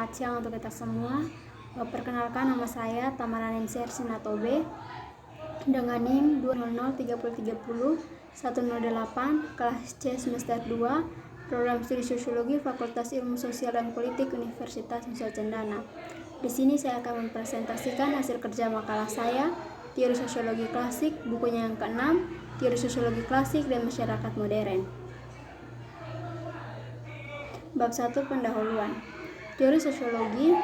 Selamat siang untuk kita semua. Perkenalkan, nama saya Tamara Nensyar Sinatobe dengan NIM 2003030 108 kelas C semester 2 program studi Sosiologi Fakultas Ilmu Sosial dan Politik Universitas Nusa Cendana. Di sini saya akan mempresentasikan hasil kerja makalah saya, Teori Sosiologi Klasik, bukunya yang ke-6, Teori Sosiologi Klasik dan Masyarakat Modern. Bab 1, pendahuluan. Teori sosiologi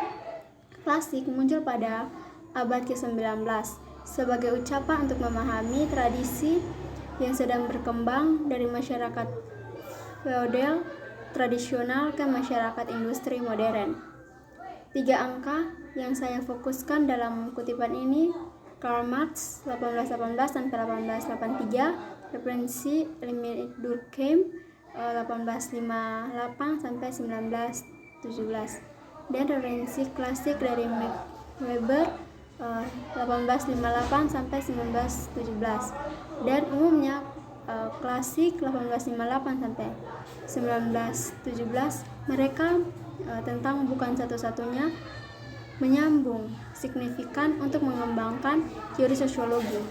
klasik muncul pada abad ke-19 sebagai ucapan untuk memahami tradisi yang sedang berkembang dari masyarakat feodal tradisional ke masyarakat industri modern. 3 angka yang saya fokuskan dalam kutipan ini: Karl Marx 1818 sampai 1883, referensi Emile Durkheim 1858 sampai 1917, dan referensi klasik dari Max Weber 1858 sampai 1917, dan umumnya klasik 1858 sampai 1917. Mereka tentang bukan satu-satunya menyambung signifikan untuk mengembangkan teori sosiologi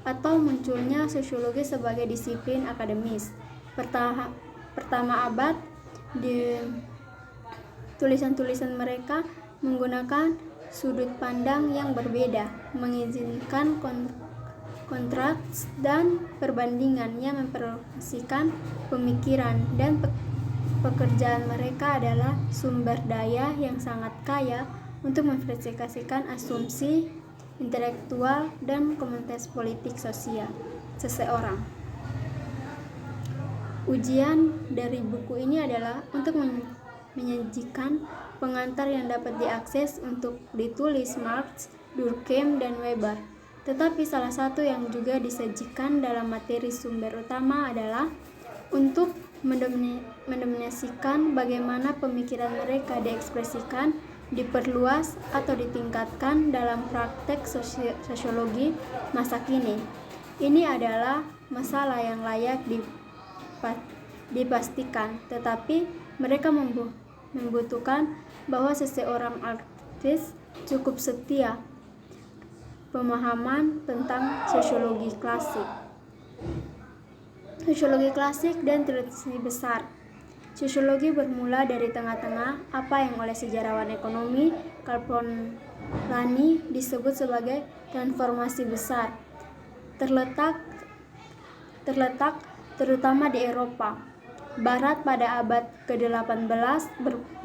atau munculnya sosiologi sebagai disiplin akademis. Pertama abad, di tulisan-tulisan mereka menggunakan sudut pandang yang berbeda, mengizinkan kontras dan perbandingan yang memperolehkan pemikiran, dan pekerjaan mereka adalah sumber daya yang sangat kaya untuk memverifikasikan asumsi intelektual dan komunitas politik sosial seseorang. Ujian dari buku ini adalah untuk menyajikan pengantar yang dapat diakses untuk ditulis Marx, Durkheim, dan Weber. Tetapi salah satu yang juga disajikan dalam materi sumber utama adalah untuk mendominasikan bagaimana pemikiran mereka diekspresikan, diperluas, atau ditingkatkan dalam praktek sosiologi masa kini. Ini adalah masalah yang layak dipastikan, tetapi mereka membutuhkan bahwa seseorang artis cukup setia pemahaman tentang sosiologi klasik. Sosiologi klasik dan tradisi besar. Sosiologi bermula dari tengah-tengah apa yang oleh sejarawan ekonomi Karl Polanyi disebut sebagai transformasi besar, terletak terutama di Eropa Barat pada abad ke-18,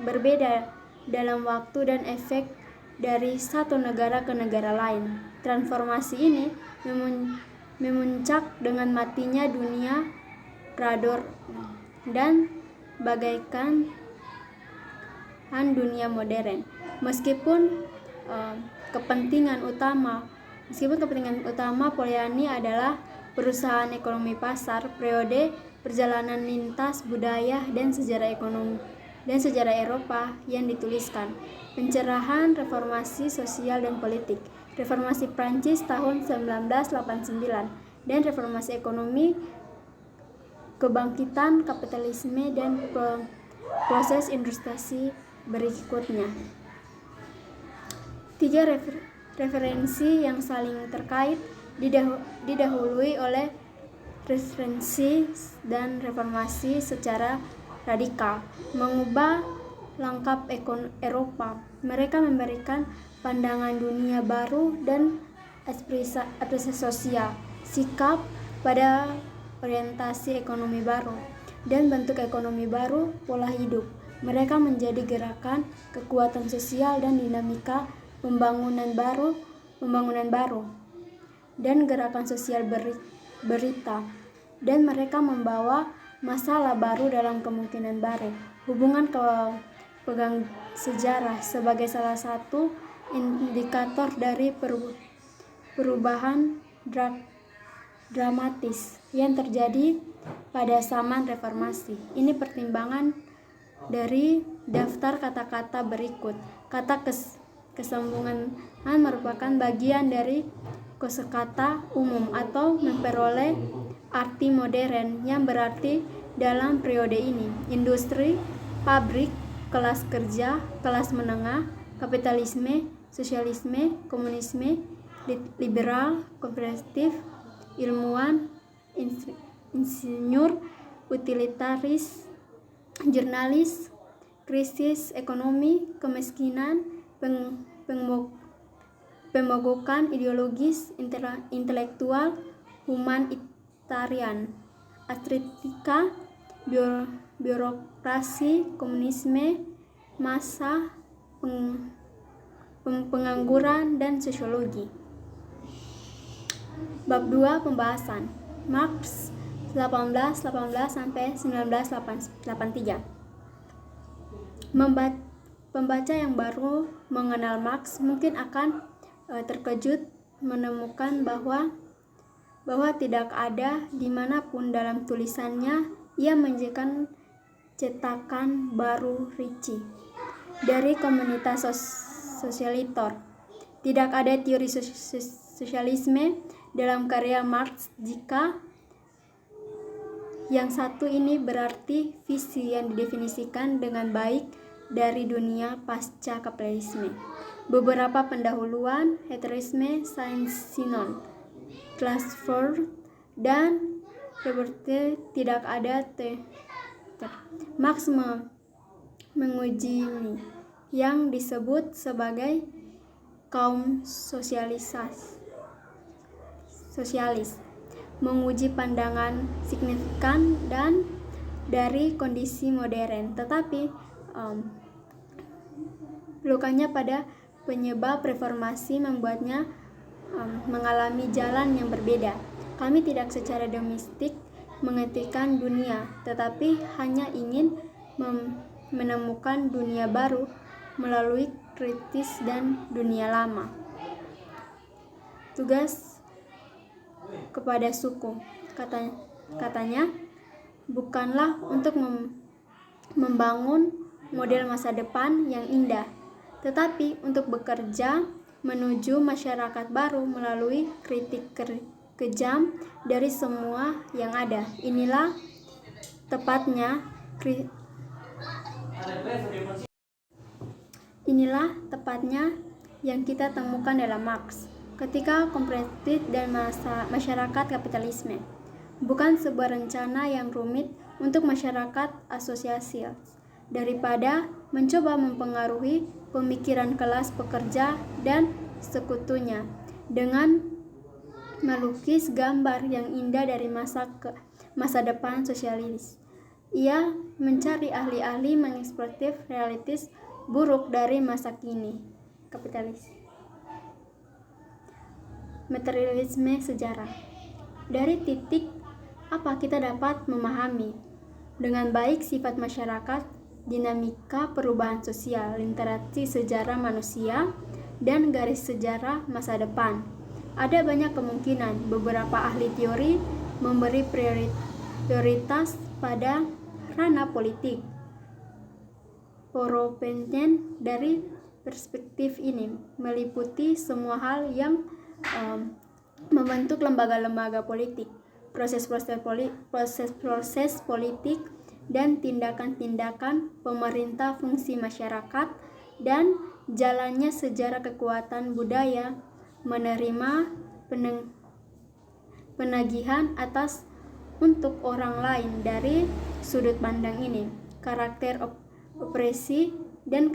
berbeda dalam waktu dan efek dari satu negara ke negara lain. Transformasi ini memuncak dengan matinya dunia Rador dan bagaikan dunia modern. Meskipun kepentingan utama Polanyi adalah perusahaan ekonomi pasar, periode perjalanan lintas budaya dan sejarah ekonomi dan sejarah Eropa yang dituliskan, pencerahan reformasi sosial dan politik, reformasi Prancis tahun 1989, dan reformasi ekonomi, kebangkitan kapitalisme, dan proses industrialisasi berikutnya. 3 referensi yang saling terkait didahului oleh referensi dan reformasi secara radikal, mengubah langkah Eropa. Mereka memberikan pandangan dunia baru dan apresiasi sosial, sikap pada orientasi ekonomi baru, dan bentuk ekonomi baru, pola hidup. Mereka menjadi gerakan kekuatan sosial dan dinamika pembangunan baru, dan gerakan sosial berita, dan mereka membawa masalah baru dalam kemungkinan baru. Hubungan pegang sejarah sebagai salah satu indikator dari perubahan dramatis yang terjadi pada zaman reformasi. Ini pertimbangan dari daftar kata-kata berikut. Kata kesambungan merupakan bagian dari kosakata umum atau memperoleh arti modern yang berarti dalam periode ini. Industri, pabrik, kelas kerja, kelas menengah, kapitalisme, sosialisme, komunisme, liberal, kooperatif, ilmuwan, insinyur, utilitaris, jurnalis, krisis ekonomi, kemiskinan, pemogokan ideologis, intelektual, humanitarian, estetika, birokrasi, komunisme, massa, pengangguran, dan sosiologi. Bab 2 pembahasan. Marx 1818 sampai 1983. Pembaca yang baru mengenal Marx mungkin akan terkejut menemukan bahwa tidak ada dimanapun dalam tulisannya ia menunjukkan cetakan baru Ricci dari komunitas sosialitor. Tidak ada teori sosialisme dalam karya Marx. Jika yang satu ini berarti visi yang didefinisikan dengan baik dari dunia pasca kapitalisme. Beberapa pendahuluan, heterisme, Saint-Simon, Classford, dan Herbert tidak ada Marx menguji yang disebut sebagai kaum sosialis, menguji pandangan signifikan dan dari kondisi modern, tetapi lukanya pada penyebab reformasi membuatnya mengalami jalan yang berbeda. Kami tidak secara domestik menghentikan dunia, tetapi hanya ingin menemukan dunia baru melalui kritis dan dunia lama. Tugas kepada suku, katanya bukanlah untuk membangun model masa depan yang indah, tetapi untuk bekerja menuju masyarakat baru melalui kritik kejam dari semua yang ada. Inilah tepatnya yang kita temukan dalam Marx ketika kompetitif dan masyarakat kapitalisme. Bukan sebuah rencana yang rumit untuk masyarakat asosiasi, daripada mencoba mempengaruhi pemikiran kelas pekerja dan sekutunya dengan melukis gambar yang indah dari masa depan sosialis. Ia mencari ahli-ahli mengeksploitasi realitas buruk dari masa kini kapitalis. Materialisme sejarah. Dari titik apa kita dapat memahami dengan baik sifat masyarakat, dinamika perubahan sosial, literasi sejarah manusia, dan garis sejarah masa depan. Ada banyak kemungkinan. Beberapa ahli teori memberi prioritas pada ranah politik. Propaganda dari perspektif ini meliputi semua hal yang membentuk lembaga-lembaga politik, proses-proses politik, dan tindakan-tindakan pemerintah, fungsi masyarakat, dan jalannya sejarah kekuatan budaya menerima penagihan atas untuk orang lain dari sudut pandang ini. Karakter opresi dan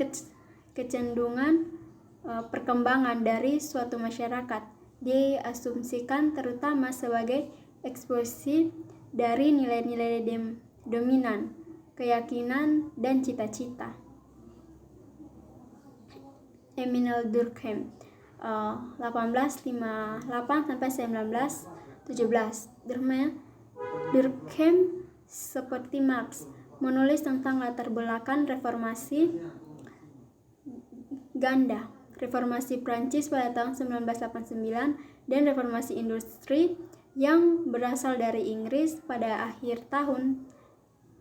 kecenderungan perkembangan dari suatu masyarakat diasumsikan terutama sebagai ekspresi dari nilai-nilai dominan, keyakinan, dan cita-cita. Emile Durkheim 1858 sampai 1917. Durkheim seperti Marx menulis tentang latar belakang reformasi ganda, reformasi Prancis pada tahun 1989 dan reformasi industri yang berasal dari Inggris pada akhir tahun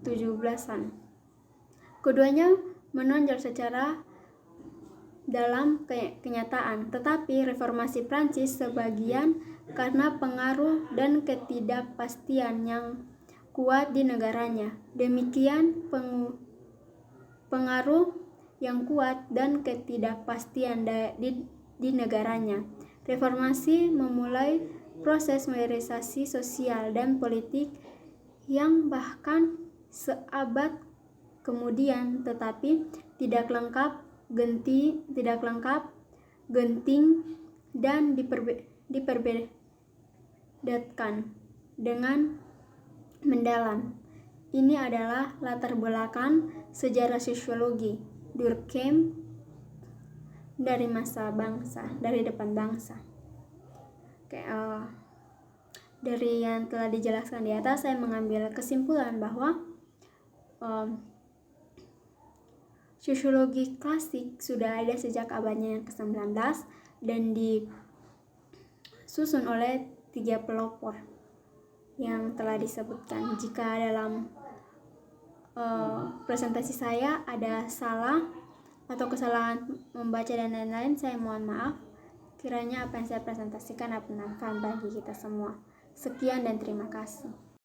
17-an. Keduanya menonjol secara dalam kenyataan, tetapi reformasi Prancis sebagian karena pengaruh dan ketidakpastian yang kuat di negaranya. Demikian pengaruh yang kuat dan ketidakpastian di negaranya. Reformasi memulai proses modernisasi sosial dan politik yang bahkan seabad kemudian, tetapi tidak lengkap, genting, dan diperbedakan dengan mendalam. Ini adalah latar belakang sejarah sosiologi Durkheim dari depan bangsa. Dari yang telah dijelaskan di atas, saya mengambil kesimpulan bahwa sosiologi klasik sudah ada sejak abadnya yang ke-19 dan disusun oleh 3 pelopor yang telah disebutkan. Jika dalam presentasi saya ada salah atau kesalahan membaca dan lain-lain, saya mohon maaf. Kiranya apa yang saya presentasikan bermanfaat bagi kita semua. Sekian dan terima kasih.